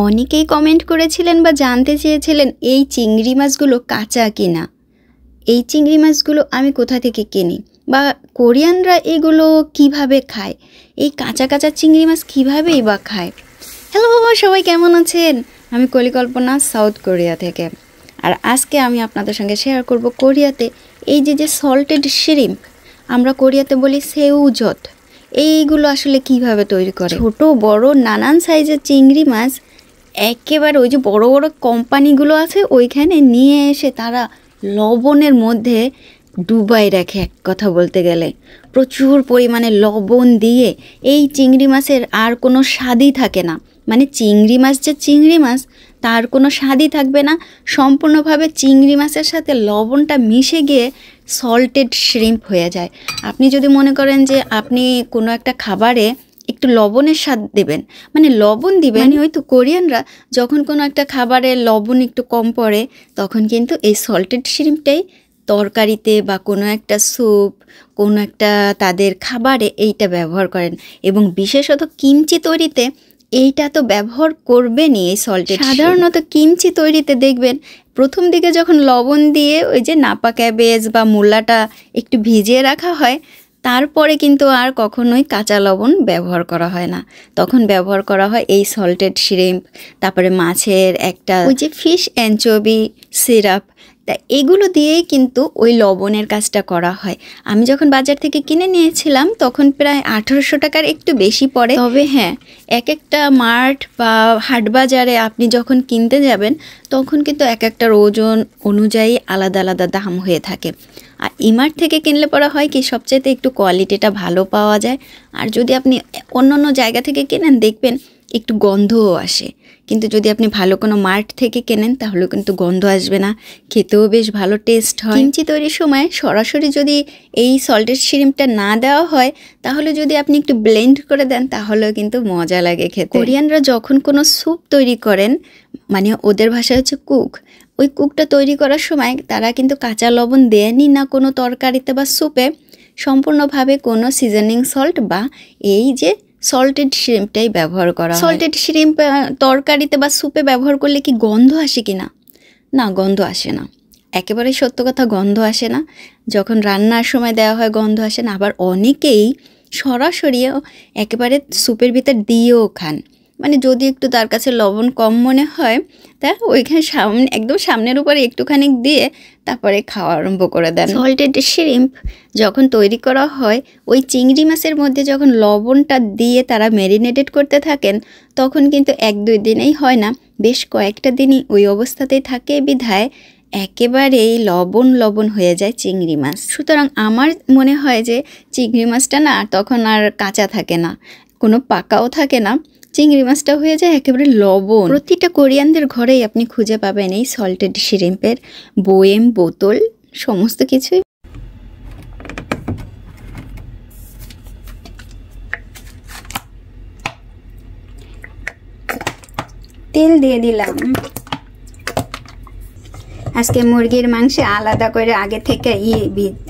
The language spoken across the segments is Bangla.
অনেকেই কমেন্ট করেছিলেন বা জানতে চেয়েছিলেন এই চিংড়ি মাছগুলো কাঁচা কিনা। এই চিংড়ি মাছগুলো আমি কোথা থেকে কিনি বা কোরিয়ানরা এগুলো কিভাবে খায়, এই কাঁচা কাঁচা চিংড়ি মাছ কীভাবেই বা খায়। হ্যালো বাবা, সবাই কেমন আছেন? আমি কলিকল্পনা, সাউথ কোরিয়া থেকে। আর আজকে আমি আপনাদের সঙ্গে শেয়ার করব কোরিয়াতে এই যে সল্টেড শ্রিম্প, আমরা কোরিয়াতে বলি সেউজত, এইগুলো আসলে কিভাবে তৈরি করে। ছোট বড় নানান সাইজের চিংড়ি মাছ একেবারে ওই যে বড় বড় কোম্পানিগুলো আছে ওইখানে নিয়ে এসে তারা লবণের মধ্যে ডুবাই রাখে। এক কথা বলতে গেলে প্রচুর পরিমাণে লবণ দিয়ে এই চিংড়ি মাছের আর কোনো স্বাদই থাকে না। মানে চিংড়ি মাছ যে চিংড়ি মাছ তার কোনো স্বাদই থাকবে না, সম্পূর্ণভাবে চিংড়ি মাছের সাথে লবণটা মিশে গিয়ে সল্টেড শ্রিম্প হয়ে যায়। আপনি যদি মনে করেন যে আপনি কোনো একটা খাবারে একটু লবণের স্বাদ দেবেন, মানে লবণ দিবেন, হয়তো কোরিয়ানরা যখন কোনো একটা খাবারে লবণ একটু কম পড়ে তখন কিন্তু এই সল্টেড শ্রিম্পটাই তরকারিতে বা কোনো একটা স্যুপ, কোনো একটা তাদের খাবারে এইটা ব্যবহার করেন। এবং বিশেষত কিমচি তৈরিতে এইটা তো ব্যবহার করবেনই এই সল্টেড। সাধারণত কিমচি তৈরিতে দেখবেন প্রথম দিকে যখন লবণ দিয়ে ওই যে নাপা ক্যাবেজ বা মূলাটা একটু ভিজিয়ে রাখা হয়, তারপরে কিন্তু আর কখনোই কাঁচা লবণ ব্যবহার করা হয় না, তখন ব্যবহার করা হয় এই সল্টেড শ্রিম্প। তারপরে মাছের একটা ওই যে ফিশ অ্যানচোভি সিরাপ, তা এগুলো দিয়েই কিন্তু ওই লবণের কাজটা করা হয়। আমি যখন বাজার থেকে কিনে নিয়েছিলাম তখন প্রায় 1800 টাকার একটু বেশি পড়ে। তবে হ্যাঁ, এক একটা মার্ট বা হাট বাজারে আপনি যখন কিনতে যাবেন তখন কিন্তু এক একটার ওজন অনুযায়ী আলাদা আলাদা দাম হয়ে থাকে। আর ইমার্ট থেকে কিনলে পরে হয় কি সবচাইতে একটু কোয়ালিটিটা ভালো পাওয়া যায়। আর যদি আপনি অন্য অন্য জায়গা থেকে কেনেন দেখবেন একটু গন্ধও আসে, কিন্তু যদি আপনি ভালো কোনো মার্ট থেকে কেনেন তাহলে কিন্তু গন্ধ আসবে না, খেতেও বেশ ভালো টেস্ট হয়। কিমচি তৈরির সময় সরাসরি যদি এই সল্টেড শ্রিম্পটা না দেওয়া হয় তাহলে যদি আপনি একটু ব্লেন্ড করে দেন তাহলেও কিন্তু মজা লাগে খেতে। কোরিয়ানরা যখন কোনো স্যুপ তৈরি করেন, মানে ওদের ভাষা হচ্ছে কুক, ওই কুকটা তৈরি করার সময় তারা কিন্তু কাঁচা লবণ দেয়নি না কোনো তরকারিতে বা স্যুপে, সম্পূর্ণভাবে কোনো সিজনিং সল্ট বা এই যে সল্টেড শ্রিম্পটাই ব্যবহার করা হয়। সল্টেড শ্রিম্প তরকারিতে বা স্যুপে ব্যবহার করলে কি গন্ধ আসে কি না? না, গন্ধ আসে না, একেবারে সত্য কথা, গন্ধ আসে না। যখন রান্নার সময় দেওয়া হয় গন্ধ আসে না। আবার অনেকেই সরাসরিও একেবারে স্যুপের ভিতর দিয়েও খান, মানে যদি একটু তার কাছে লবণ কম মনে হয় তা ওইখানে একদম সামনের উপরে একটুখানি দিয়ে তারপরে খাওয়া আরম্ভ করে দেন। সল্টেড শ্রিম্প যখন তৈরি করা হয় ওই চিংড়ি মাছের মধ্যে যখন লবণটা দিয়ে তারা ম্যারিনেটেড করতে থাকেন তখন কিন্তু 1-2 দিনেই হয় না, বেশ কয়েকটা দিনই ওই অবস্থাতেই থাকে, বিধায় একেবারেই লবণ লবণ হয়ে যায় চিংড়ি মাছ। সুতরাং আমার মনে হয় যে চিংড়ি মাছটা না তখন আর কাঁচা থাকে না, কোনো পাকাও থাকে না, চিংড়ি মাছটা হয়ে যায় একেবারে লবণ। প্রতিটা কোরিয়ানদের ঘরেই আপনি খুঁজে পাবেন এই সল্টেড শ্রিম্পের বয়েম, বোতল, সমস্ত কিছুই। তেল দিয়ে দিলাম। আজকে মুরগির মাংসে আলাদা করে আগে থেকে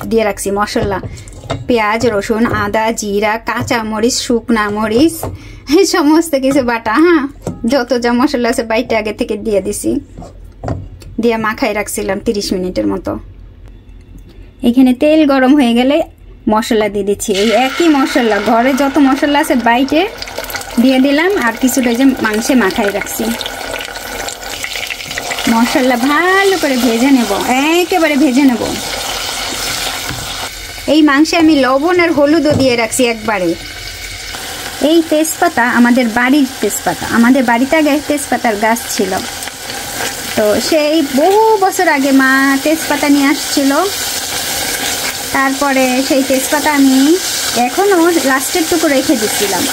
দিয়ে রাখছি মশলা, পেঁয়াজ, রসুন, আদা, জিরা, কাঁচা মরিচ, শুকনা মরিচ, সমস্ত কিছু বাটা, হ্যাঁ যত যা মশলা আছে বাইটে আগে থেকে দিয়ে দিছি, দিয়ে মাখাই রাখছিলাম 30 মিনিটের মতো। এখানে তেল গরম হয়ে গেলে মশলা দিয়ে দিচ্ছি, এই একই মশলা ঘরে যত মশলা আছে বাইটে দিয়ে দিলাম, আর কিছুটা যে মাংসে মাখাই রাখছি। মশলা ভালো করে ভেজে নেব, একেবারে ভেজে নেব। এই মাংসে আমি লবণ আর হলুদও দিয়ে রাখছি একবারে। এই তেজপাতা আমাদের বাড়ির তেজপাতা, আমাদের বাড়িতে আগে তেজপাতার গাছ ছিল, তো সেই বহু বছর আগে মা তেজপাতা নিয়ে আসছিল, তারপরে সেই তেজপাতা আমি এখনও লাস্টের টুকু রেখে দিচ্ছিলাম,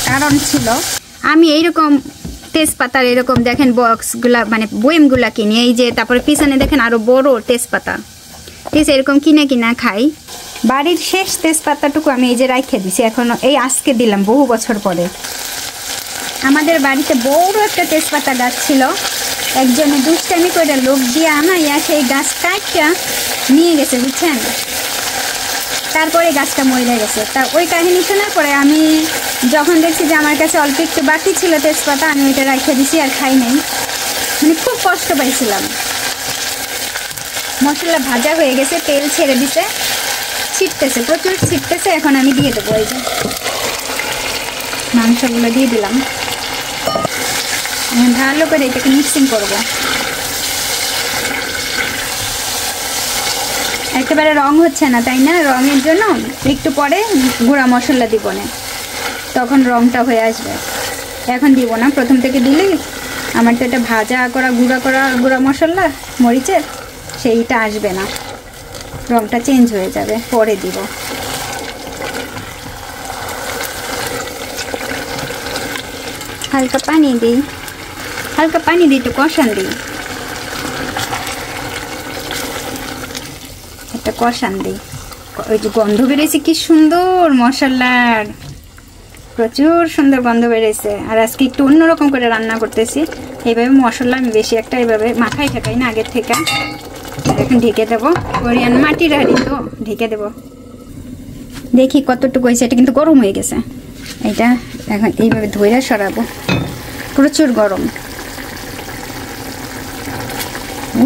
কারণ ছিল আমি এইরকম তেজপাতার এরকম দেখেন বক্সগুলা মানে বয়েমগুলা কিনি, এই যে তারপরে পিছনে দেখেন আরো বড় তেজপাতা, ঠিক এরকম কিনে কিনা খাই। বাড়ির শেষ তেজপাতাটুকু আমি এই যে রাইখে দিছি, এখনো এই আজকে দিলাম বহু বছর পরে। আমাদের বাড়িতে বড় একটা তেজপাতা গাছ ছিল, একজনে দুষ্টামি করে লোক দিয়ে আনাইয়া সেই গাছ কাটটা নিয়ে গেছে, বুঝছেন। তারপরে গাছটা মরে গেছে। তা ওই কাহিনী শোনার পরে আমি যখন দেখছি যে আমার কাছে অল্প একটু বাকি ছিল তেজপাতা, আমি ওইটা রেখে দিছি আর খাই নাই। মানে খুব কষ্ট পাইছিলাম। মশলা ভাজা হয়ে গেছে, তেল ছেড়ে দিছে, ছিটতেছে, প্রচুর ছিটতেছে। এখন আমি দিয়ে দেবো, এই যে মাংসগুলো দিয়ে দিলাম। ভালো করে এটাকে মিক্সিং করবো। একেবারে রং হচ্ছে না, তাই না? রঙের জন্য একটু পরে গুঁড়া মশলা দিব না, তখন রংটা হয়ে আসবে। এখন দিব না, প্রথম থেকে দিলেই আমার তো এটা ভাজা করা গুঁড়া মশলা মরিচের, সেইটা আসবে না, রংটা চেঞ্জ হয়ে যাবে, পরে দিব। হালকা পানি দিই, একটু কষান দিই, একটা কষান দিই। ওই যে গন্ধ বেরিয়েছে, কি সুন্দর মশলার, প্রচুর সুন্দর গন্ধ বেরিয়েছে। আর আজকে একটু অন্যরকম করে রান্না করতেছি। এইভাবে মশলা আমি বেশি একটা এইভাবে মাখাই ঠেকাই না আগের থেকে। এখন ঢেকে দেবো, কোরিয়ান মাটির হাঁড়ি তো, ঢেকে দেবো। দেখি কতটুকু হয়েছে। এটা কিন্তু গরম হয়ে গেছে, এটা এখন এইভাবে ধইরা সরাবো, প্রচুর গরম।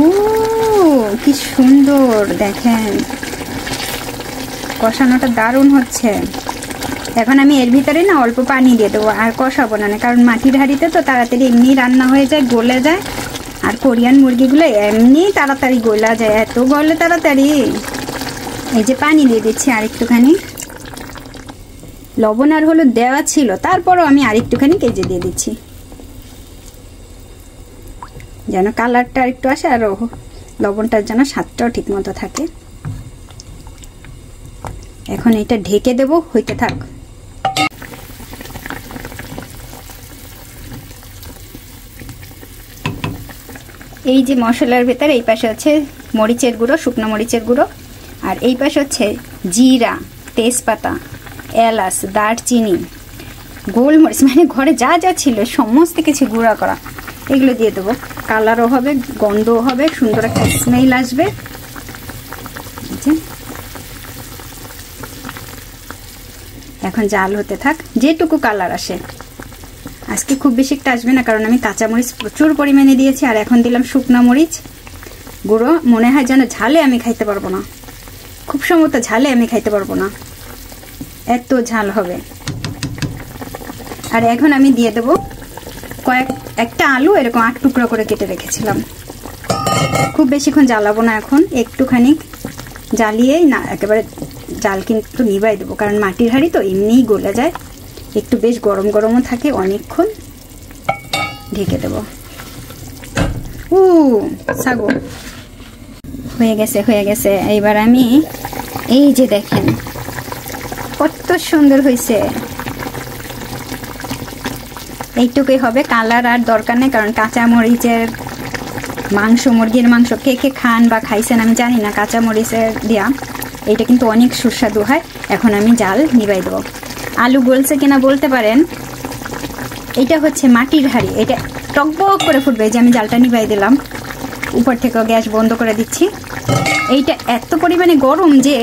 ও কি সুন্দর, দেখেন কষানোটা দারুণ হচ্ছে। এখন আমি এর ভিতরে না অল্প পানি দিয়ে দেবো, আর কষাবো না, কারণ মাটির হাঁড়িতে তো তাড়াতাড়ি এমনি রান্না হয়ে যায়, গলে যায়। আর কোরিয়ান মুরগিগুলো এমনি তাড়াতাড়ি গলা যায়, এত গলে তাড়াতাড়ি। এই যে পানি দিয়ে দিচ্ছি আর একটুখানি, লবণ আর হলুদ দেওয়া ছিল, তারপরও আমি আর একটুখানি কেজে দিয়ে দিচ্ছি, যেন কালারটা আর একটু আসে, আর লবণটার যেন স্বাদটাও ঠিক মতো থাকে। এখন এটা ঢেকে দেবো, হইতে থাক। এই যে মশলার ভেতরে এই পাশে হচ্ছে মরিচের গুঁড়ো, শুকনো মরিচের গুঁড়ো, আর এই পাশে হচ্ছে জিরা, তেজপাতা, এলাচ, দারচিনি, গোলমরিচ, মানে ঘরে যা যা ছিল সমস্ত কিছু গুঁড়া করা, এগুলো দিয়ে দেবো। কালারও হবে, গন্ধও হবে, সুন্দর একটা স্মেল আসবে। এখন জাল হতে থাক, যেটুকু কালার আসে। আজকে খুব বেশি একটা আসবে না, কারণ আমি কাঁচামরিচ প্রচুর পরিমাণে দিয়েছি, আর এখন দিলাম শুকনো মরিচ গুঁড়ো। মনে হয় যেন ঝালে আমি খাইতে পারবো না, খুব সম্ভবত ঝালে আমি খাইতে পারবো না, এত ঝাল হবে। আর এখন আমি দিয়ে দেবো একটা আলু, এরকম 8 টুকরো করে কেটে রেখেছিলাম। খুব বেশিক্ষণ জ্বালাবো না, এখন একটুখানি জ্বালিয়েই না, একেবারে জাল কিন্তু নিভাই দেবো, কারণ মাটির হাঁড়ি তো এমনিই গলে যায়। একটু বেশ গরম গরমও থাকে, অনেকক্ষণ ঢেকে দেবো। সাগো হয়ে গেছে। এইবার আমি এই যে দেখেন কত সুন্দর হয়েছে। এইটুকুই হবে, কালার আর দরকার নেই, কারণ কাঁচা মরিচের মাংস, মুরগির মাংস কে কে খান বা খাইছেন আমি জানি না, কাঁচা মরিচের দেওয়া এইটা কিন্তু অনেক সুস্বাদু হয়। এখন আমি জাল নিভাই দেবো। আলু গলছে কিনা বলতে পারেন। এটা হচ্ছে মাটির হাঁড়ি, এটা টকবক করে ফুটবে। যে আমি জালটা নিভাই দিলাম, উপর থেকেও গ্যাস বন্ধ করে দিচ্ছি। এইটা এত পরিমাণে গরম যে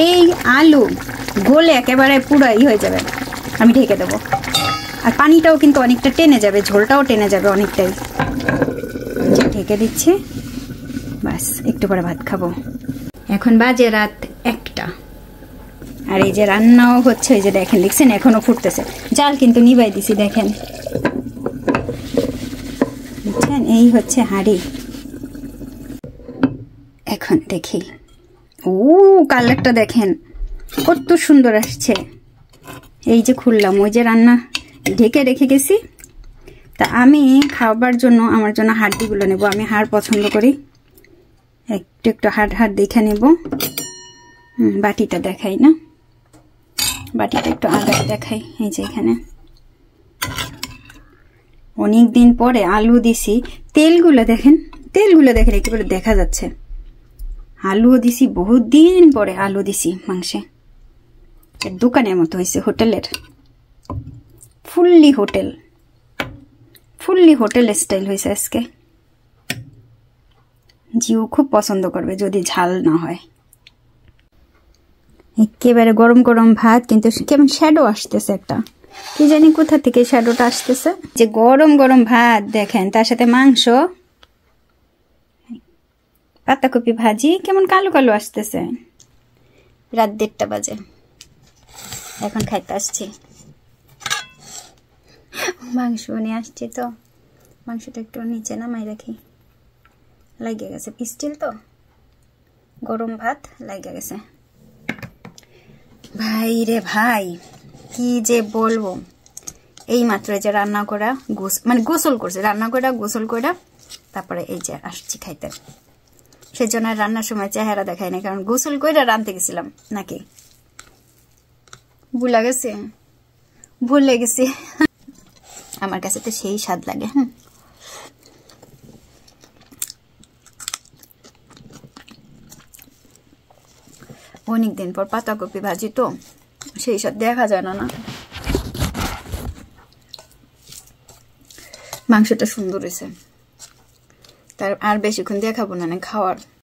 এই আলু গলে একেবারে পুরাই হয়ে যাবে। আমি ঢেকে দেবো, আর পানিটাও কিন্তু অনেকটা টেনে যাবে, ঝোলটাও টেনে যাবে অনেকটাই। ঢেকে দিচ্ছি, বাস একটু পরে ভাত খাবো। এখন বাজে রাত 1টা, আর এই যে রান্নাও হচ্ছে, এই যে দেখেন, দেখছেন এখনো ফুটতেছে। জাল কিন্তু নিভাই দিছি, দেখেন, বুঝছেন? এই হচ্ছে হাঁড়ি। এখন দেখি, কালারটা দেখেন কত সুন্দর আসছে। এই যে খুললাম, ওই যে রান্না ঢেকে রেখে গেছি। তা আমি খাবার জন্য, আমার জন্য হাড়গুলো নেব। আমি হাড় পছন্দ করি, একটু হাড় দেখে নেব। বাটিটা দেখাই না, বাটিটা একটু আলাদা দেখাই। এই যে এখানে অনেক দিন পরে আলু দিছি, তেলগুলো দেখেন একেবারে দেখা যাচ্ছে। আলুও দিছি, বহুত দিন পরে আলু দিছি মাংসে। দোকানের মতো হয়েছে, হোটেলের, ফুললি হোটেল স্টাইল হয়েছে আজকে। জিও খুব পছন্দ করবে যদি ঝাল না হয়। একেবারে গরম গরম ভাত, কিন্তু কেমন শ্যাডো আসতেছে একটা, কি জানি কোথা থেকে শ্যাডোটা আসতেছে। যে গরম গরম ভাত দেখেন, তার সাথে মাংস, পাতাকপি ভাজি, কেমন কালো কালো আসতেছে। রাত 1:30 বাজে, এখন খাইতে আসছি। মাংস নিয়ে আসছি তো, মাংসটা একটু নিচে নামাই রাখি, লাগিয়ে গেছে, স্টিল তো, গরম ভাত লাগিয়ে গেছে। ভাই রে ভাই, কি যে বলবো, এই মাত্র যে রান্না করা, মানে গোসল করছে, রান্না করা গোসল করা, তারপরে এই যে আসছি খাইতে। সেজন্য রান্নার সময় চেহারা দেখায় না, কারণ গোসল কইরা রাঁধতে গেছিলাম নাকি, ভুলে গেছি। আমার কাছে তো সেই স্বাদ লাগে। অনেকদিন পর পাতাকপি ভাজি তো, সেই স্বাদ দেখা যায় না। মাংসটা সুন্দর হয়েছে, তার আর বেশিক্ষণ দেখাবো না, খাওয়ার